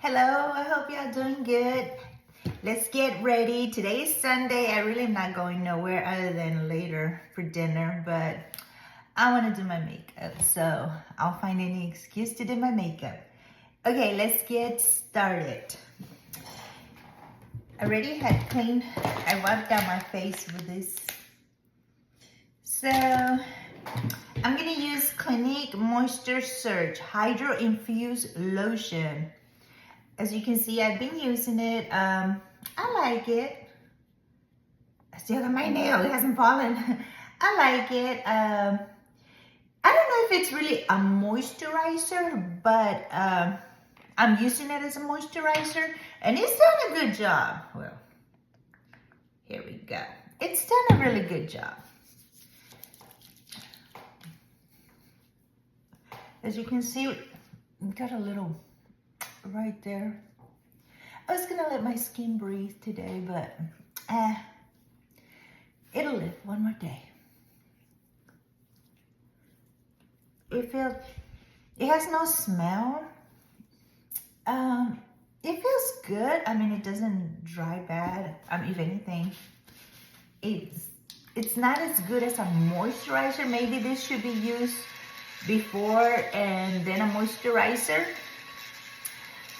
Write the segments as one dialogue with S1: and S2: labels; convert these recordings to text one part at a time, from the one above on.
S1: Hello, I hope y'all doing good. Let's get ready. Today is Sunday. I really am not going nowhere other than later for dinner, but I want to do my makeup, so I'll find any excuse to do my makeup. Okay, let's get started. I already had cleaned, I wiped down my face with this. So, I'm going to use Clinique Moisture Surge Hydro Infused Lotion. As you can see, I've been using it. I like it. I still got my nail, it hasn't fallen. I like it. I don't know if it's really a moisturizer, but I'm using it as a moisturizer, and it's done a good job. Well, here we go. It's done a really good job. As you can see, we got a little right there. I was gonna let my skin breathe today, but it'll live one more day. It has no smell. It feels good. I mean, it doesn't dry bad. If anything, it's not as good as a moisturizer. Maybe this should be used before and then a moisturizer.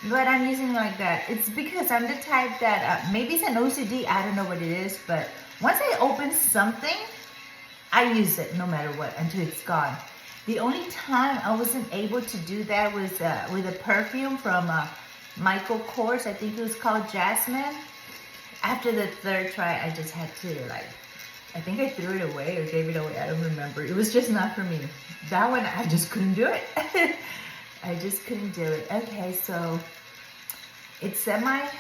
S1: But I'm using like that. It's because I'm the type that, maybe it's an OCD, I don't know what it is, but once I open something, I use it no matter what until it's gone. The only time I wasn't able to do that was with a perfume from Michael Kors. I think it was called Jasmine. After the third try, I just had to I think I threw it away or gave it away. I don't remember. It was just not for me. That one, I just couldn't do it. I just couldn't do it. Okay, so it's semi-dry.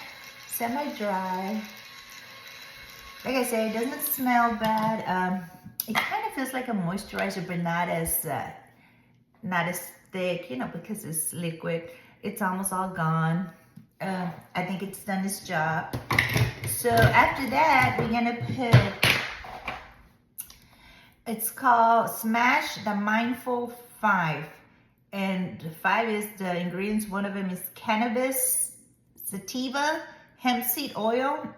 S1: Like I said, it doesn't smell bad. It kind of feels like a moisturizer, but not as thick, because it's liquid. It's almost all gone. I think it's done its job. So after that, we're gonna put. It's called Smash the Mindful 5. And 5 is the ingredients. One of them is cannabis, sativa, hemp seed oil.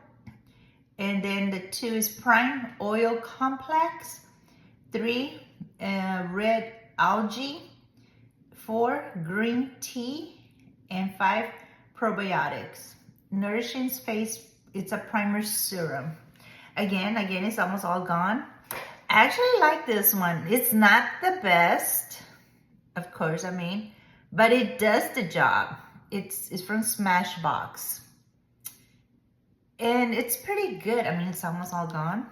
S1: And then the 2 is prime oil complex. 3, red algae. 4, green tea. And 5, probiotics. Nourishing Face, it's a primer serum. Again, it's almost all gone. I actually like this one. It's not the best, of course, but it does the job. It's from Smashbox. And it's pretty good. It's almost all gone.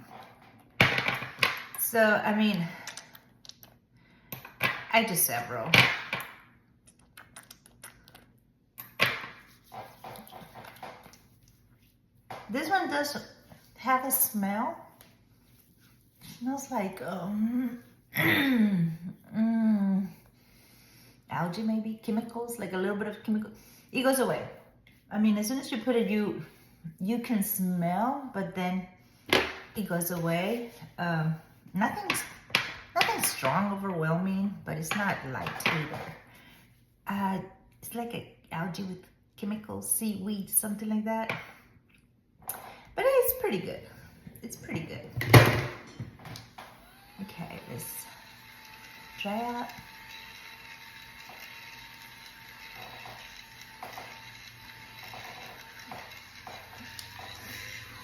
S1: So, I do several. This one does have a smell. It smells like algae, maybe chemicals, like a little bit of chemical. It goes away. As soon as you put it, you can smell, but then it goes away. Nothing strong, overwhelming, but it's not light either. It's like an algae with chemicals, seaweed, something like that. But it's pretty good. It's pretty good. Okay, let's dry out.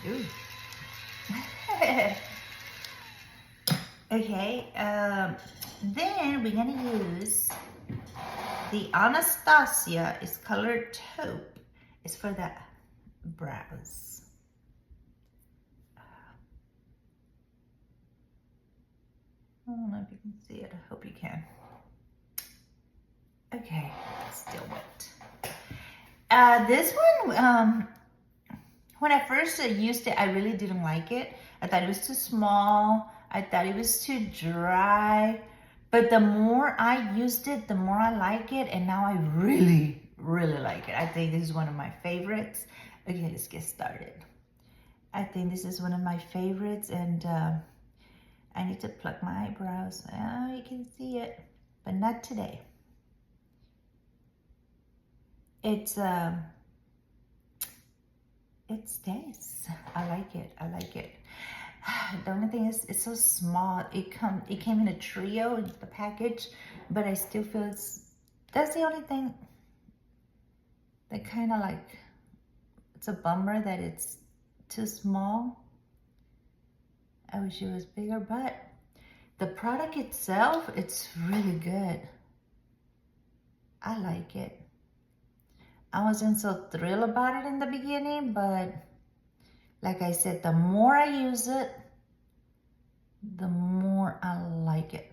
S1: Ooh. Okay, then we're gonna use the Anastasia. It's colored taupe. It's for the brows. I don't know if you can see it. I hope you can. Okay, it's still wet. This one, when I first used it, I really didn't like it. I thought it was too small. I thought it was too dry. But the more I used it, the more I like it. And now I really, really like it. I think this is one of my favorites. Okay, let's get started. I think this is one of my favorites. And I need to pluck my eyebrows. Oh, you can see it, but not today. It's it stays. I like it. I like it. The only thing is, it's so small. It came in a trio in the package, but I still feel that's the only thing that kind of like, it's a bummer that it's too small. I wish it was bigger, but the product itself, it's really good. I like it. I wasn't so thrilled about it in the beginning, but like I said, the more I use it, the more I like it.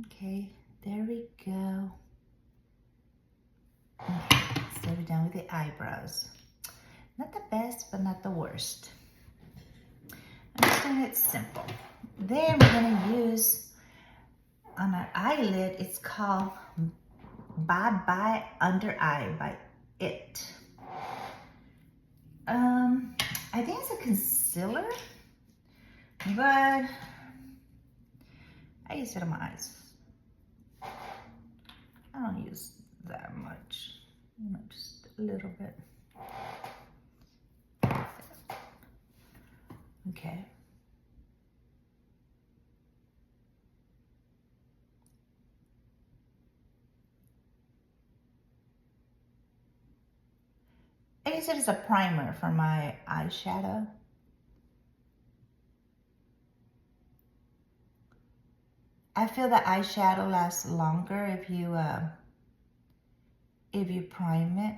S1: Okay, there we go. Okay, so we're done with the eyebrows. Not the best, but not the worst. I'm just doing it simple. Then we're gonna use on our eyelid, it's called Bye Bye Under Eye by It. I think it's a concealer, but I use it on my eyes. I don't use that much, just a little bit. Okay. I use it as a primer for my eyeshadow. I feel the eyeshadow lasts longer if you prime it,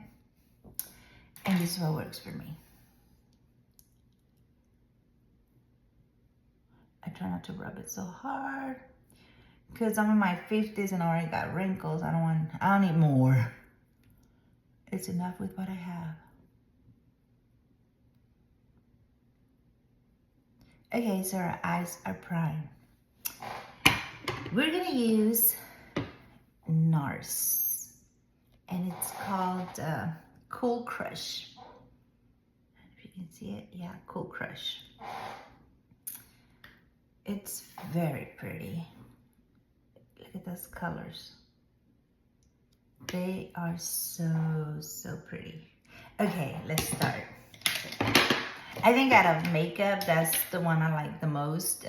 S1: and this is what works for me. I try not to rub it so hard because I'm in my 50s and I already got wrinkles. I don't need more. It's enough with what I have. Okay, so our eyes are primed. We're gonna use NARS, and it's called Cool Crush. If you can see it, yeah, Cool Crush. It's very pretty. Look at those colors. They are so, so pretty. Okay, let's start. I think out of makeup, that's the one I like the most,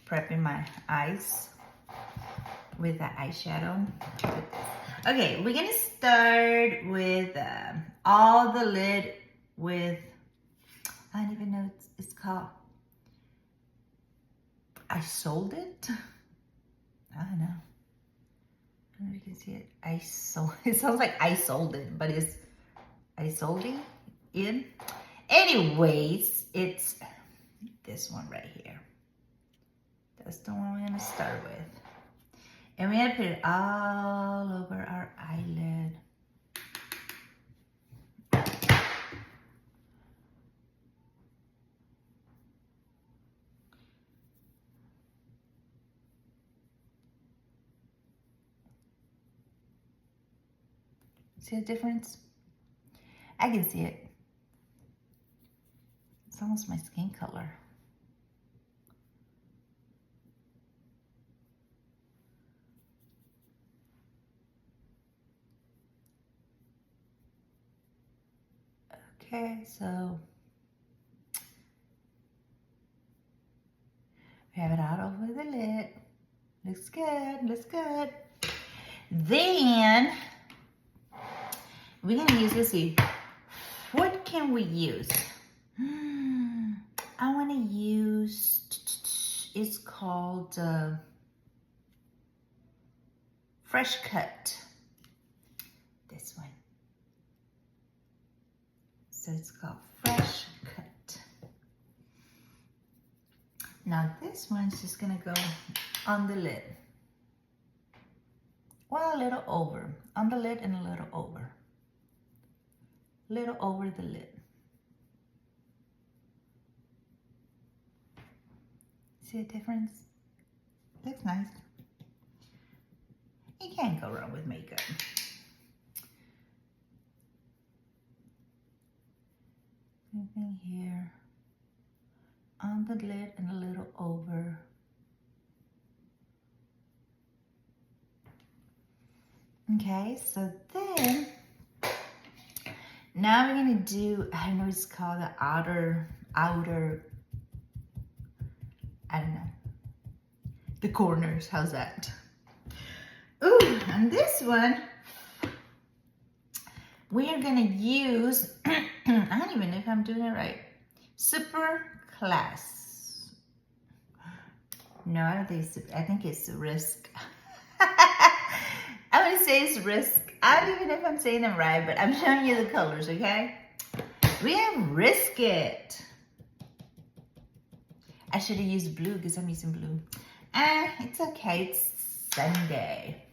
S1: prepping my eyes with the eyeshadow. Okay, we're gonna start with all the lid with, I don't even know what it's called. I sold it? I don't know. I don't know if you can see it. It sounds like I sold it, but it's I sold it in. Anyways, it's this one right here. That's the one we're gonna start with. And we're gonna put it all over our eyelid. See the difference? I can see it. It's almost my skin color. Okay, so we have it out over the lid. Looks good, looks good. Then we're gonna use, let's see, what can we use? I wanna use, it's called Fresh Cut. This one. So it's called Fresh Cut. Now this one's just gonna go on the lid. Well, a little over. On the lid and a little over. Little over the lid. See the difference? Looks nice. You can't go wrong with makeup. Same thing here. On the lid and a little over. Okay, so then, now now we're gonna do, I don't know, it's called the outer, I don't know, the corners. How's that? Ooh, and this one, we are gonna use, I don't even know if I'm doing it right, Super Class. No, I don't think it's, I think it's Risk. I'm gonna say it's Risk. I don't even know if I'm saying them right, but I'm showing you the colors, okay? We have Risk It. I should have used blue because I'm using blue. It's okay, it's Sunday.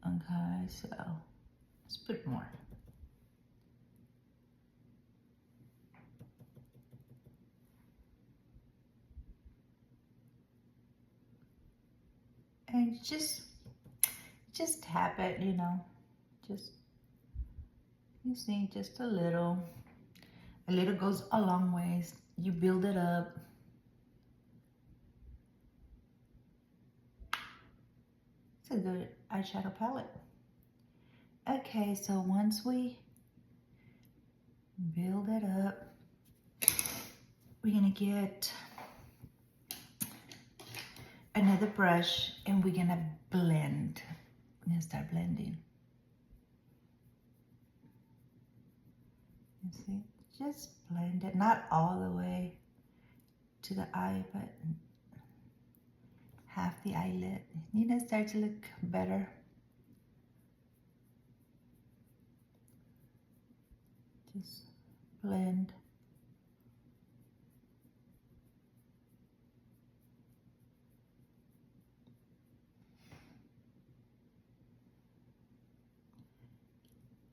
S1: Okay, so let's put more. And just tap it, you know, just, you see, just a little goes a long ways. You build it up. It's a good eyeshadow palette. Okay, so once we build it up, we're gonna get another brush and we're gonna blend. We're gonna start blending. You see, just blend it, not all the way to the eye, but half the eyelid. You know, start to look better. Just blend.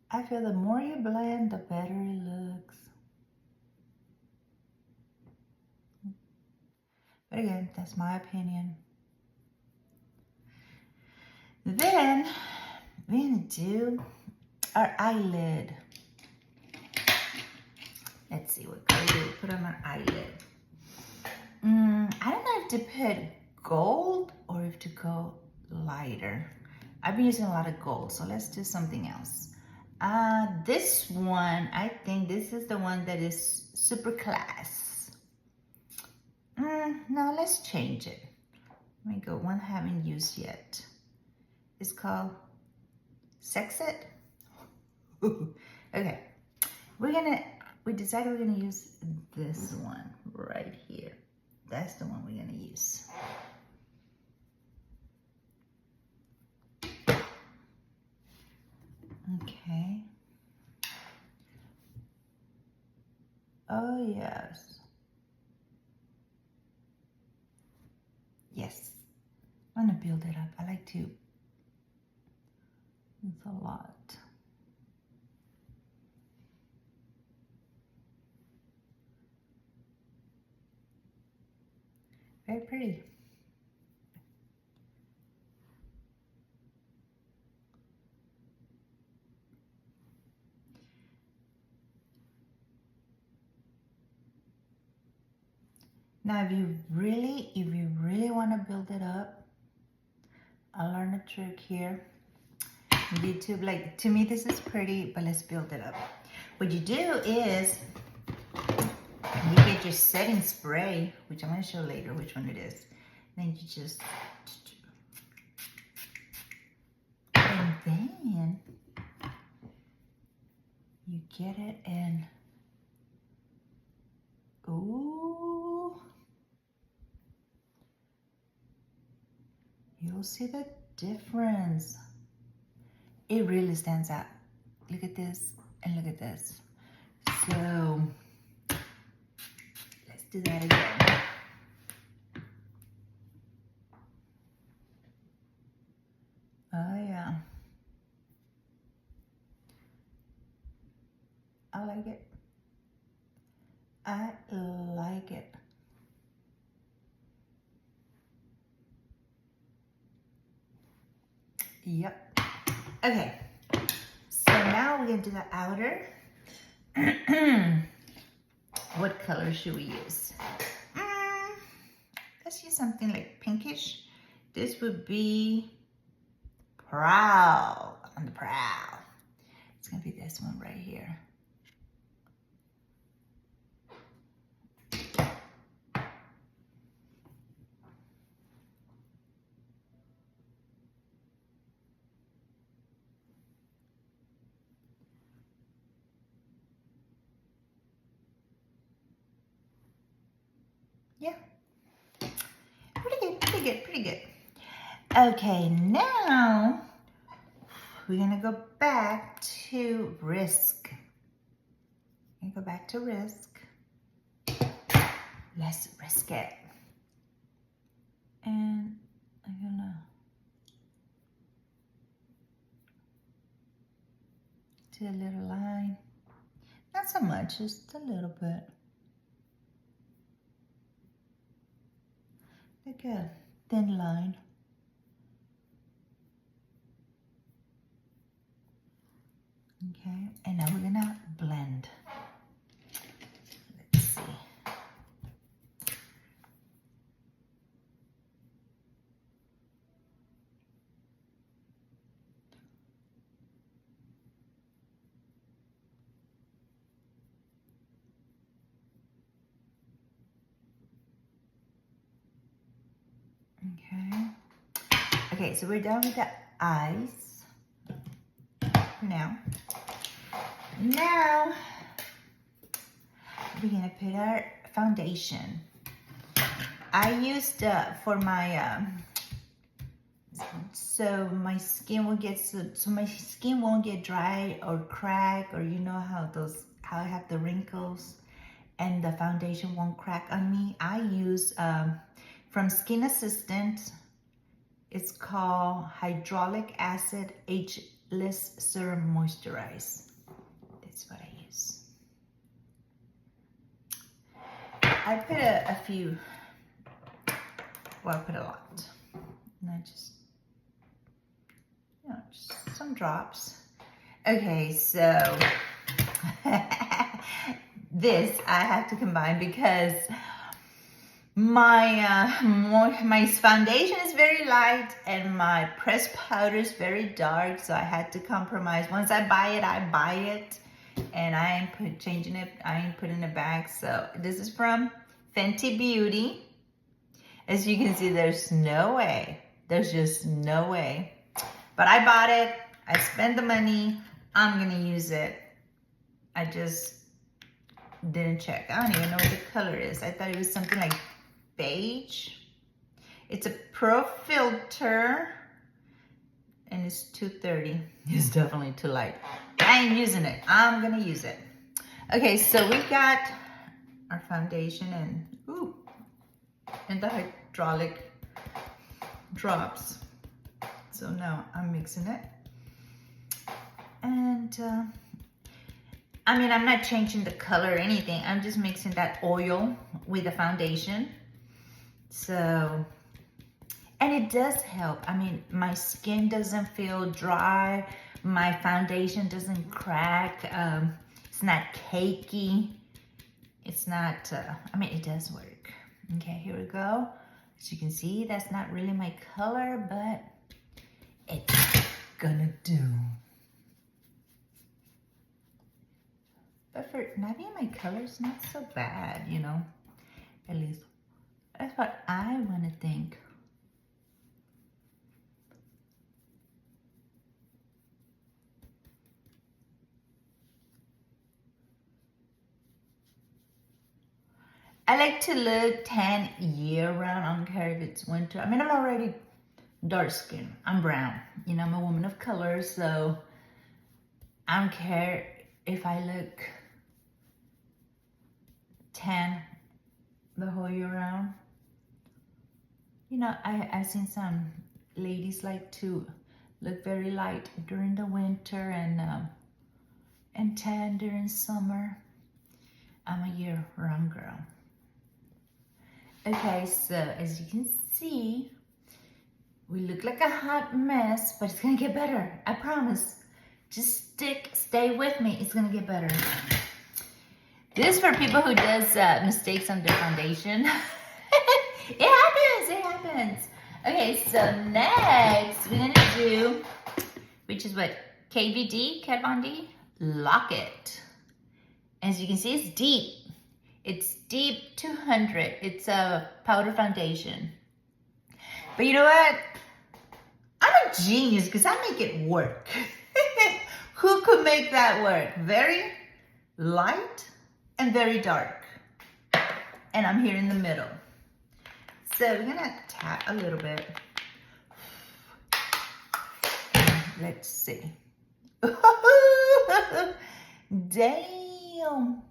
S1: I feel the more you blend, the better it looks. But again, that's my opinion. Then we're gonna do our eyelid. Let's see, what color do we put on our eyelid? I don't know if to put gold or if to go lighter. I've been using a lot of gold, so let's do something else. This one, I think this is the one that is Super Class. No, let's change it. Let me go one I haven't used yet. It's called Sex It. Okay, we decided we're gonna use this one right here. That's the one we're gonna use. Okay. Oh, yes. Yes. I'm gonna build it up. I like to. It's a lot. Very pretty. Now, if you really want to build it up, I'll learn a trick here. YouTube, like, to me this is pretty, but let's build it up. What you do is you get your setting spray, which I'm going to show later which one it is. Then you just, and then you get it and, ooh, you'll see the difference. It really stands out. Look at this and look at this. So let's do that again. Oh yeah. I like it. I like it. Yep. Okay, so now we're gonna do the outer. What color should we use? Let's use something like pinkish. This would be Proud, on the Proud. It's gonna be this one right here. Yeah, pretty good, pretty good, pretty good. Okay, now we're gonna go back to Risk. We're gonna go back to Risk. Let's risk it. And I'm gonna do a little line. Not so much, just a little bit. Like a thin line. Okay, and now we're gonna blend. Let's see. Okay. Okay, so we're done with the eyes now. Now we're gonna put our foundation. I used for my so my skin will get so my skin won't get dry or crack, or you know how I have the wrinkles and the foundation won't crack on me. I use from Skin Assistant. It's called Hyaluronic Acid Ageless Serum Moisturize. That's what I use. I put a few, well, I put a lot. And I just, just some drops. Okay, so this I have to combine because my foundation is very light and my pressed powder is very dark, so I had to compromise. Once I buy it, and I ain't changing it. I ain't putting it back. So this is from Fenty Beauty. As you can see, there's no way. There's just no way. But I bought it. I spent the money. I'm gonna use it. I just didn't check. I don't even know what the color is. I thought it was something like beige. It's a pro filter and it's 230. It's definitely too light. I ain't using it. I'm gonna use it. Okay, so we got our foundation and the hydraulic drops. So now I'm mixing it. And I mean, I'm not changing the color or anything. I'm just mixing that oil with the foundation. So, and it does help. I mean, my skin doesn't feel dry. My foundation doesn't crack. It's not cakey. It's not, I mean, it does work. Okay, here we go. As you can see, that's not really my color, but it's gonna do. But for not being my color, it's not so bad, you know. At least that's what I want to think. I like to look tan year round. I don't care if it's winter. I mean, I'm already dark skin. I'm brown. You know, I'm a woman of color, so I don't care if I look tan the whole year round. You know, I've seen some ladies like to look very light during the winter and tan during summer. I'm a year-round girl. Okay, so as you can see, we look like a hot mess, but it's gonna get better. I promise. Just stay with me. It's gonna get better. This is for people who does mistakes on their foundation. It happens. Okay, so next we're gonna do, which is what, KVD, Kat Von D? Locket. As you can see, it's deep. It's deep 200. It's a powder foundation. But you know what? I'm a genius because I make it work. Who could make that work? Very light and very dark. And I'm here in the middle. So we're gonna tap a little bit. Let's see. Damn.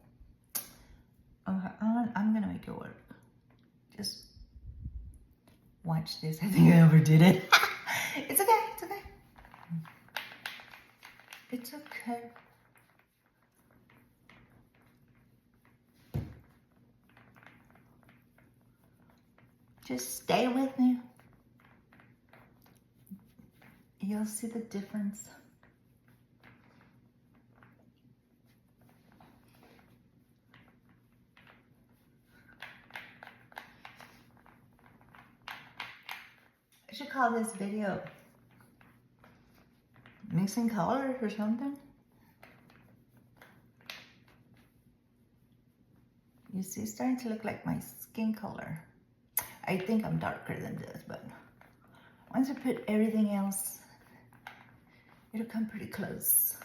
S1: I'm gonna make it work. Just watch this. I think I overdid it. It's okay. It's okay. It's okay. Just stay with me. You'll see the difference. I should call this video mixing colors or something. You see, it's starting to look like my skin color. I think I'm darker than this, but once I put everything else, it'll come pretty close.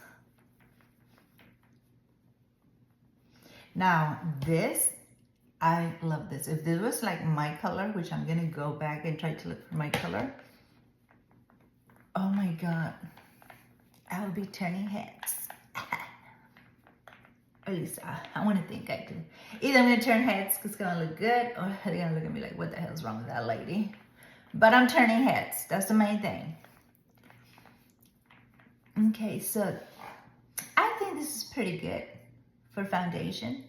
S1: Now this, I love this. If this was like my color, which I'm gonna go back and try to look for my color. Oh my God, I would be turning heads. At least I want to think I do. Either I'm gonna turn heads because it's gonna look good, or they're gonna look at me like, what the hell's wrong with that lady? But I'm turning heads. That's the main thing. Okay, so I think this is pretty good for foundation.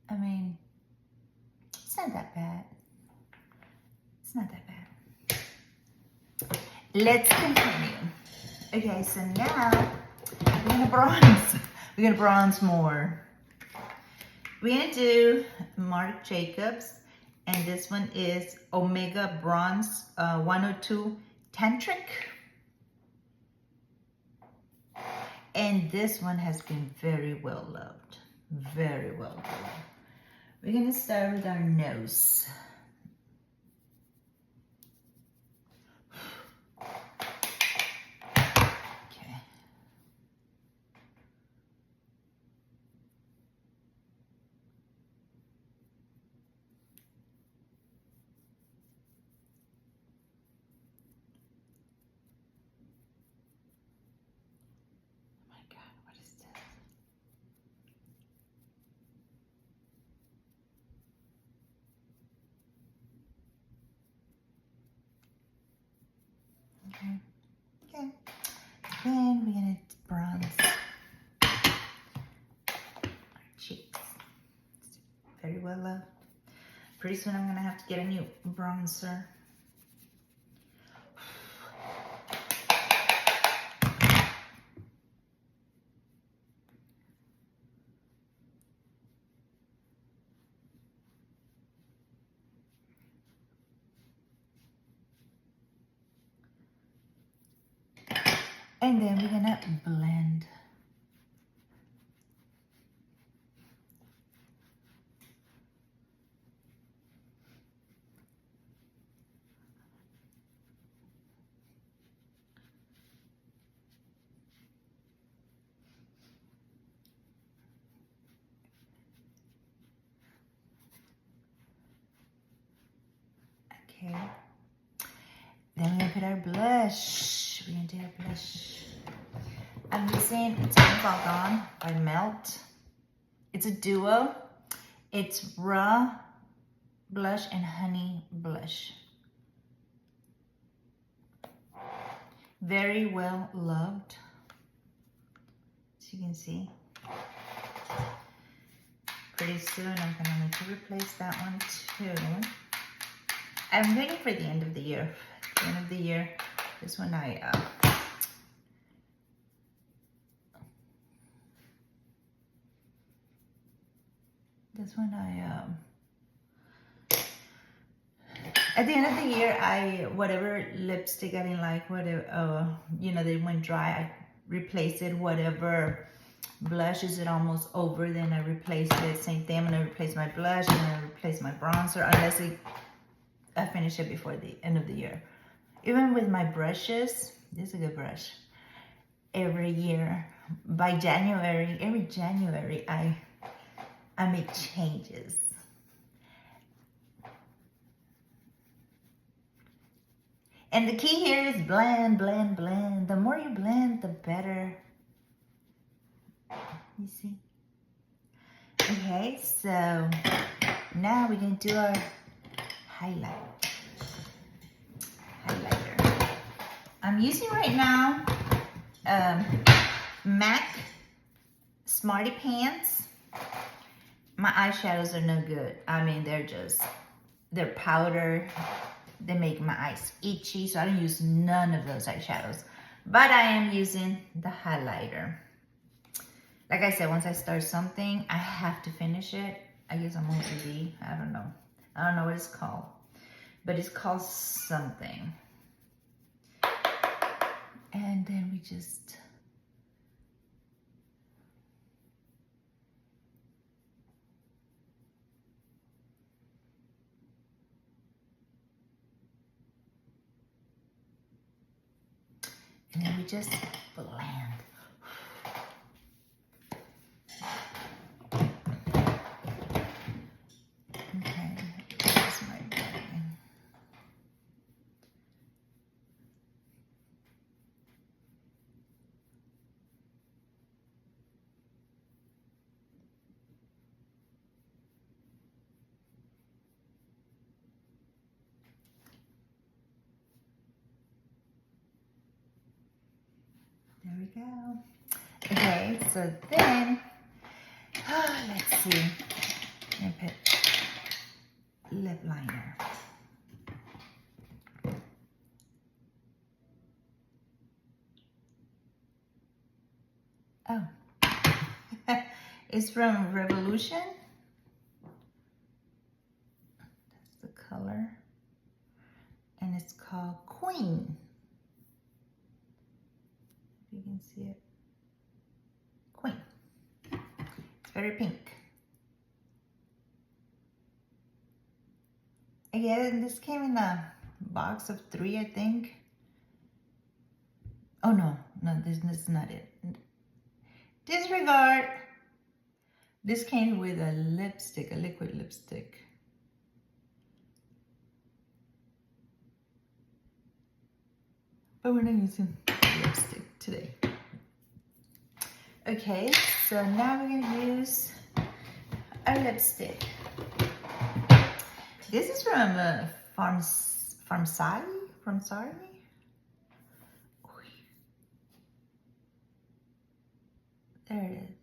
S1: I mean, it's not that bad. It's not that bad. Let's continue. Okay, so now we're gonna bronze. We're gonna bronze more. We're gonna do Marc Jacobs, and this one is Omega Bronze 102 Tantric. And this one has been very well loved. Very well loved. We're gonna start with our nose. Okay. Okay. Then we're gonna bronze our cheeks. Very well loved. Pretty soon I'm gonna have to get a new bronzer. And then we're gonna blend. Okay. Then we're gonna put our blush. We're gonna do our blush. I'm using Tan Falcon by Melt. It's a duo. It's raw blush and honey blush. Very well loved. As you can see. Pretty soon I'm gonna need to replace that one too. I'm waiting for the end of the year. At the end of the year is when at the end of the year, whatever lipstick I didn't like, whatever, you know, they went dry, I replaced it, whatever Blush is it almost over, then I replace it. Same thing, I'm gonna replace my blush and then replace my bronzer unless I finish it before the end of the year. Even with my brushes, this is a good brush. Every year, by January, every January, I make changes. And the key here is blend, blend, blend. The more you blend, the better. You see? Okay, so now we're going to do our highlighter. I'm using right now MAC Smarty Pants. My eyeshadows are no good. I mean, they're powder. They make my eyes itchy, so I don't use none of those eyeshadows. But I am using the highlighter. Like I said, once I start something, I have to finish it. I guess I'm OCD. I don't know. I don't know what it's called. But it's called something. And then we just... And then we just blend. Okay, that's my blending. There we go. Okay, so then, let's see. I'm gonna put lip liner. Oh, it's from Revolution. That's the color. And it's called Queen. You can see it. Queen. It's very pink. Again, this came in a box of 3, I think. Oh no, this is not it. Disregard. This came with a lipstick, a liquid lipstick. But we're not using lipstick today. Okay, so now we're gonna use a lipstick. This is from Sari. There it is.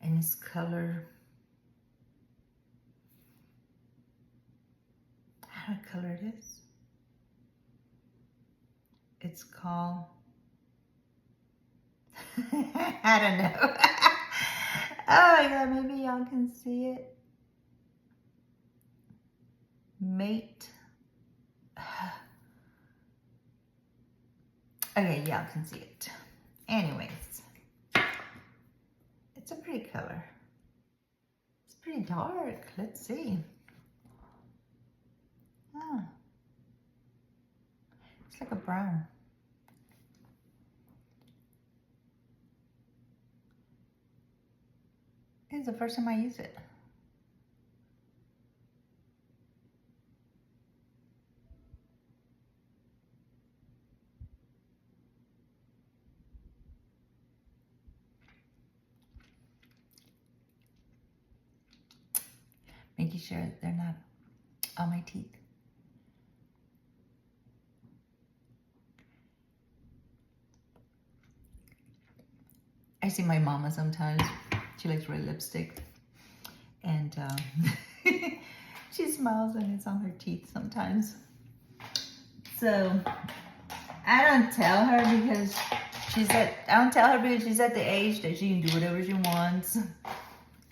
S1: And it's color. I don't know what color it is. It's called, I don't know. Oh my God, maybe y'all can see it. Mate. Okay, y'all can see it. Anyways, it's a pretty color. It's pretty dark. Let's see. Oh. It's like a brown. It's the first time I use it. Making sure they're not on my teeth. I see my mama sometimes. She likes red lipstick. And she smiles and it's on her teeth sometimes. So I don't tell her because she's at the age that she can do whatever she wants.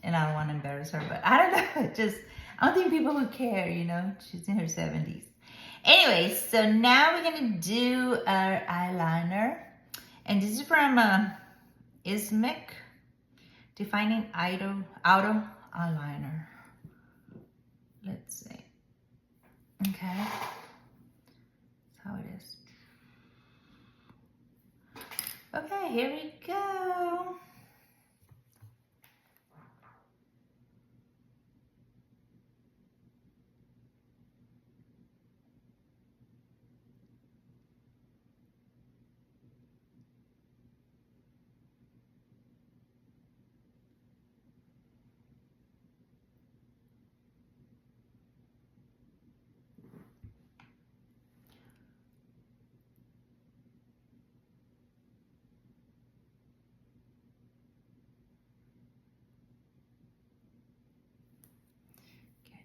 S1: And I don't want to embarrass her, but I don't know. I don't think people would care, you know. She's in her 70s. Anyways, so now we're going to do our eyeliner. And this is from Ismic Defining Auto Eyeliner. Let's see. Okay. That's how it is. Okay, here we go.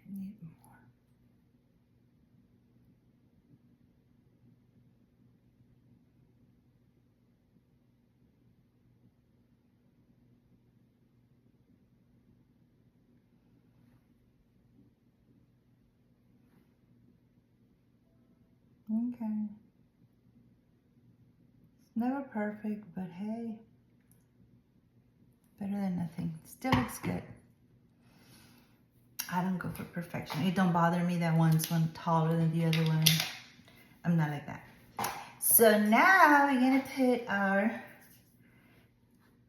S1: Need more. Okay. It's never perfect, but hey, better than nothing. Still looks good. I don't go for perfection. It don't bother me that one taller than the other one. I'm not like that. So now we're gonna put our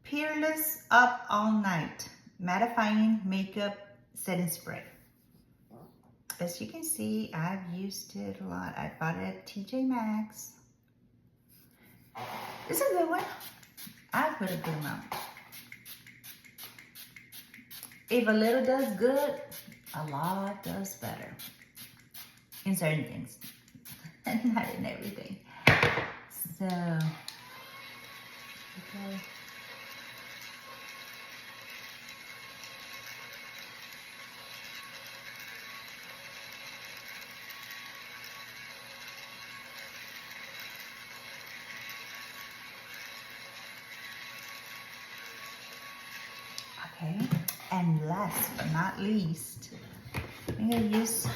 S1: Peerless Up All Night Mattifying Makeup Setting Spray. As you can see, I've used it a lot. I bought it at TJ Maxx. It's a good one. I put a good amount. If a little does good, a lot does better. In certain things. Not in everything. So, okay. Okay, and last but not least, I'm gonna use,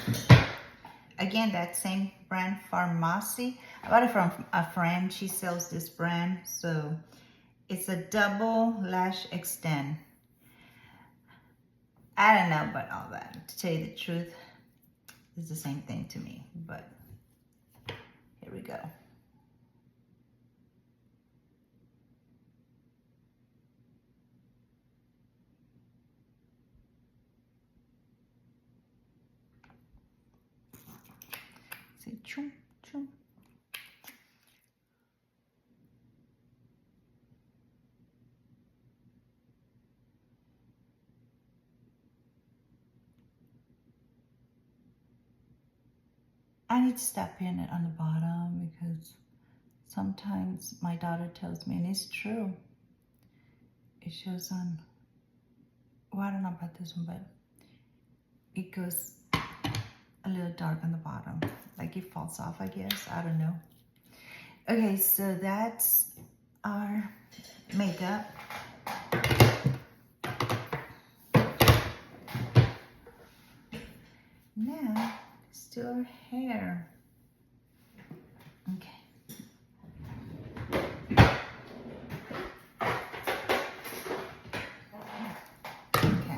S1: again, that same brand, Pharmacy. I bought it from a friend. She sells this brand. So it's a double lash extend. I don't know about all that. To tell you the truth, it's the same thing to me, but here we go. See, chum, chum. I need to stop putting it on the bottom because sometimes my daughter tells me, and it's true, it shows on, well, I don't know about this one, but it goes a little dark on the bottom. Like it falls off, I guess. I don't know. Okay, so that's our makeup. Now, let's do our hair. Okay. Okay.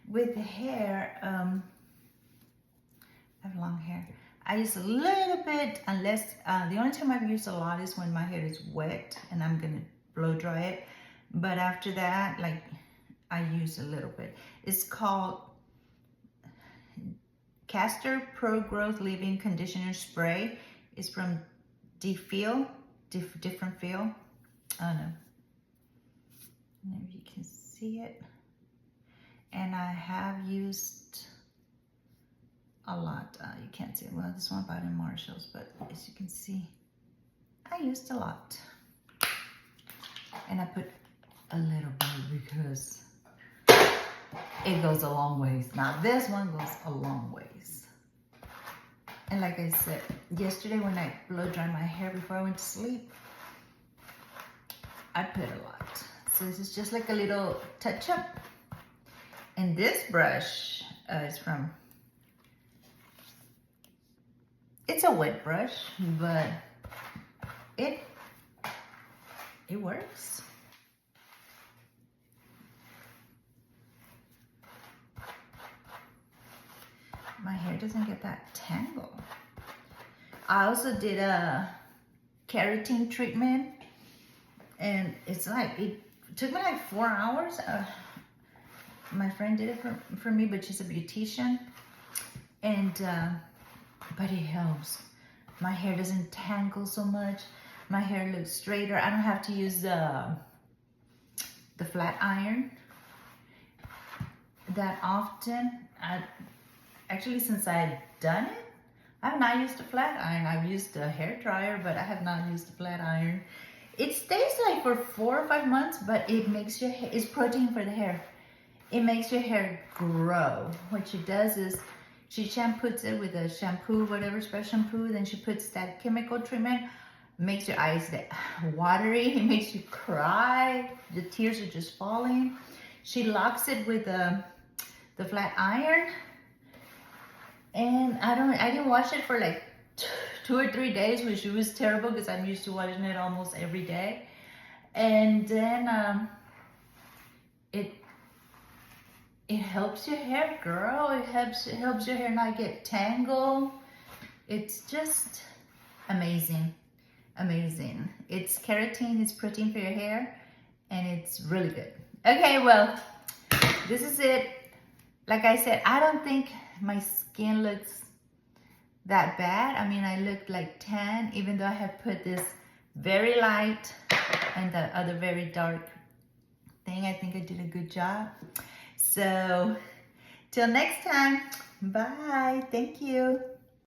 S1: With the hair, I have long hair. I use a little bit, unless, the only time I've used a lot is when my hair is wet and I'm gonna blow dry it. But after that, like, I use a little bit. It's called Castor Pro Growth Leave-In Conditioner Spray. It's from Different Feel. I don't know. I don't know if you can see it. And I have used a lot. You can't see it. Well, this one I bought in Marshall's, but as you can see, I used a lot. And I put a little bit because it goes a long ways. Now this one goes a long ways. And like I said, yesterday when I blow dried my hair before I went to sleep, I put a lot. So this is just like a little touch up. And this brush is from, it's a wet brush, but it it works. My hair doesn't get that tangle. I also did a keratin treatment, and it's like, it took me like 4 hours. My friend did it for me, but she's a beautician, and but it helps. My hair doesn't tangle so much. My hair looks straighter. I don't have to use the flat iron that often. Actually, since I've done it, I have not used a flat iron. I've used a hair dryer, but I have not used a flat iron. It stays like for 4 or 5 months, but it makes your hair, it's protein for the hair. It makes your hair grow. What she does is she shampoos it with a shampoo, whatever special shampoo, then she puts that chemical treatment, makes your eyes watery, it makes you cry, the tears are just falling. She locks it with the flat iron. And I didn't wash it for like 2 or 3 days, which was terrible because I'm used to washing it almost every day. And then it helps your hair grow. It helps your hair not get tangled. It's just amazing, amazing. It's keratin, it's protein for your hair, and it's really good. Okay, well, this is it. Like I said, I don't think my skin looks that bad. I mean, I look like tan, even though I have put this very light and the other very dark thing. I think I did a good job. So till next time, bye. Thank you.